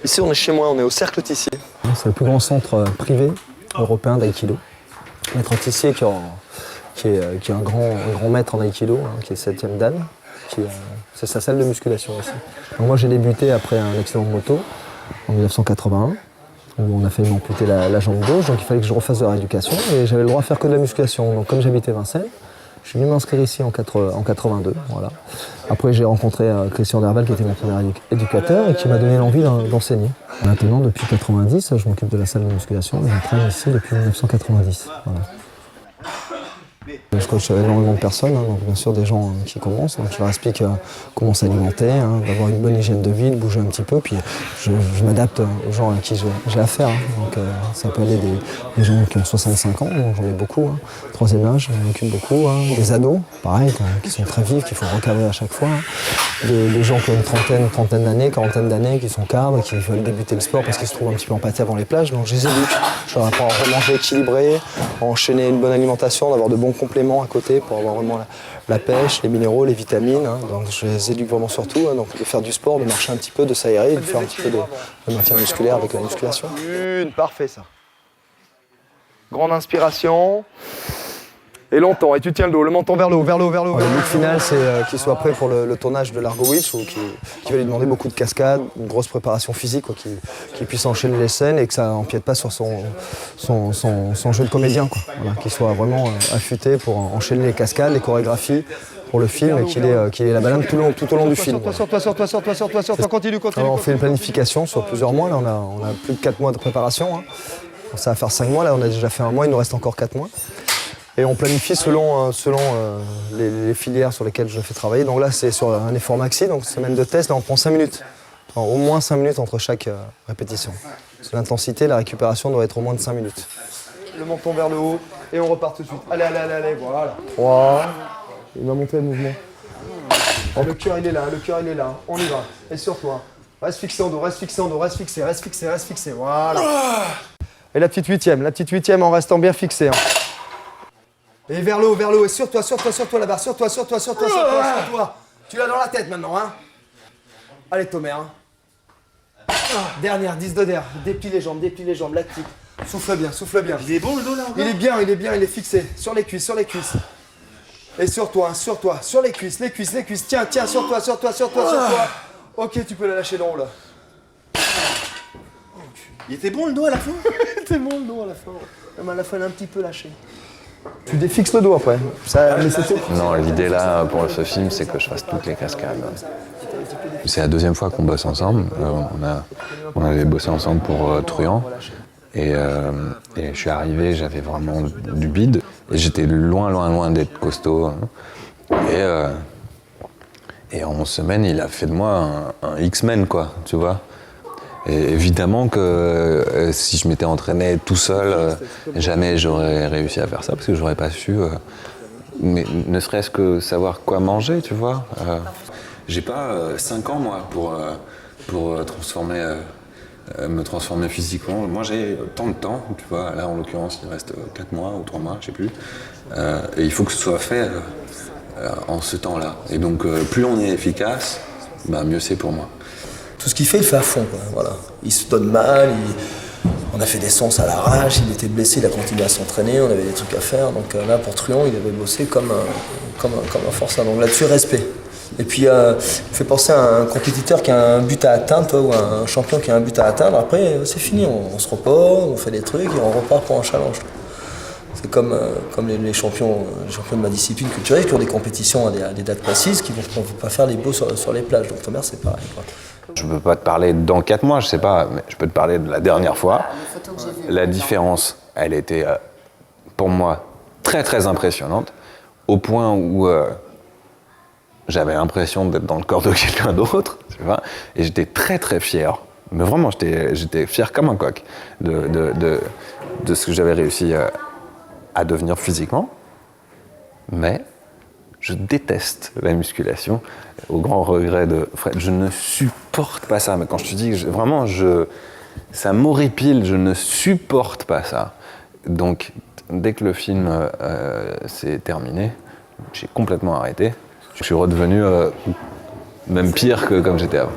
Ici, on est chez moi, on est au Cercle Tissier. C'est le plus grand centre privé européen d'aïkido. Maître Tissier qui est un grand maître en aïkido, qui est 7e dan. C'est sa salle de musculation ici. Donc moi j'ai débuté après un accident de moto en 1981 où on a failli m'amputer la jambe gauche, donc il fallait que je refasse de la rééducation et j'avais le droit à faire que de la musculation. Donc comme j'habitais Vincennes, je suis venu m'inscrire ici en 82. Voilà. Après j'ai rencontré Christian Derval qui était mon premier éducateur et qui m'a donné l'envie d'enseigner. Maintenant depuis 90, je m'occupe de la salle de musculation et j'entraîne ici depuis 1990. Voilà. Je coach énormément de personnes, donc bien sûr des gens qui commencent. Donc je leur explique comment s'alimenter, d'avoir une bonne hygiène de vie, de bouger un petit peu. Puis je m'adapte aux gens à qui j'ai affaire. Donc ça peut aller des gens qui ont 65 ans, donc j'en ai beaucoup. Troisième âge, j'en occupe beaucoup. Des ados, pareil, qui sont très vifs, qu'il faut recadrer à chaque fois. Des gens qui ont une trentaine d'années, quarantaine d'années, qui sont cadres, qui veulent débuter le sport parce qu'ils se trouvent un petit peu empâtés avant les plages. Donc je les éduque. Je leur apprends à manger équilibré, à enchaîner une bonne alimentation, d'avoir de bons compléments à côté pour avoir vraiment la pêche, les minéraux, les vitamines. Donc je les éduque vraiment sur tout. Donc de faire du sport, de marcher un petit peu, de s'aérer, de faire un petit peu de maintien musculaire avec la musculation. Parfait ça. Grande inspiration. Et longtemps, et tu tiens le dos, le menton vers le haut, vers le haut, vers le haut. Le but final, c'est qu'il soit prêt pour le tournage de l'Argo Witch, qui va lui demander beaucoup de cascades, une grosse préparation physique, qu'il puisse enchaîner les scènes et que ça n'empiète pas sur son jeu de comédien. Voilà, qu'il soit vraiment affûté pour enchaîner les cascades, les chorégraphies pour le film et qu'il ait la banane tout au long du film. Sur toi, continue. Alors, on fait une planification sur plusieurs mois, là on a plus de 4 mois de préparation. Ça va faire 5 mois, là on a déjà fait 1 mois, il nous reste encore 4 mois. Et on planifie selon les filières sur lesquelles je fais travailler. Donc là, c'est sur un effort maxi, donc semaine de test. Là, on prend 5 minutes. Au moins 5 minutes entre chaque répétition. Sur l'intensité, la récupération doit être au moins de 5 minutes. Le menton vers le haut et on repart tout de suite. Allez, voilà. 3. Il va monter le mouvement. Le cœur, il est là, On y va. Et sur toi. Reste fixé en dos, reste fixé. Voilà. Et la petite huitième en restant bien fixé. Et vers le haut, et sur toi la barre, sur toi. Tu l'as dans la tête maintenant, Allez, Thomas, Dernière, 10 de d'air. Déplie les jambes, lactique. Souffle bien. Il est bon le dos là encore ? Il est bien, il est fixé. Sur les cuisses. Et sur toi, sur les cuisses. Tiens, sur toi. Ok, tu peux la lâcher dans le haut, là. Il était bon le dos à la fin ? C'était bon le dos à la fin. Même à la fin, il a un petit peu lâché. Tu défixes le dos après. Non, l'idée là pour ce film, c'est que je fasse toutes les cascades. C'est la deuxième fois qu'on bosse ensemble. On avait bossé ensemble pour Truand. Et je suis arrivé, j'avais vraiment du bide. Et j'étais loin d'être costaud. Et en 11 semaines, il a fait de moi un X-Men, quoi, tu vois. Et évidemment que si je m'étais entraîné tout seul, jamais j'aurais réussi à faire ça parce que j'aurais pas su, mais ne serait-ce que savoir quoi manger, tu vois. J'ai pas 5 ans moi pour me transformer physiquement. Moi j'ai tant de temps, tu vois. Là en l'occurrence il reste 4 mois ou 3 mois, je sais plus. Et il faut que ce soit fait en ce temps-là. Et donc plus on est efficace, mieux c'est pour moi. Tout ce qu'il fait, il fait à fond, quoi. Voilà. Il se donne mal, on a fait des séances à l'arrache, il était blessé, il a continué à s'entraîner, on avait des trucs à faire. Donc là, pour Truand, il avait bossé comme un forçat. Donc là-dessus, respect. Et puis, il me fait penser à un compétiteur qui a un but à atteindre, toi, ou un champion qui a un but à atteindre. Après, c'est fini, on se repose, on fait des trucs et on repart pour un challenge. C'est comme les champions de ma discipline culturelle qui ont des compétitions à des dates précises, qui ne vont pas faire les beaux sur les plages. Donc, Thomas, c'est pareil, quoi. Je ne peux pas te parler dans 4 mois, je sais pas, mais je peux te parler de la dernière fois. La différence, elle était pour moi très très impressionnante, au point où j'avais l'impression d'être dans le corps de quelqu'un d'autre, tu vois, et j'étais très très fier. Mais vraiment, j'étais fier comme un coq de ce que j'avais réussi à devenir physiquement. Mais je déteste la musculation, au grand regret de Fred. Je ne supporte pas ça. Mais quand je te dis que ça m'horripile, je ne supporte pas ça. Donc, dès que le film s'est terminé, j'ai complètement arrêté. Je suis redevenu Même pire que comme j'étais avant.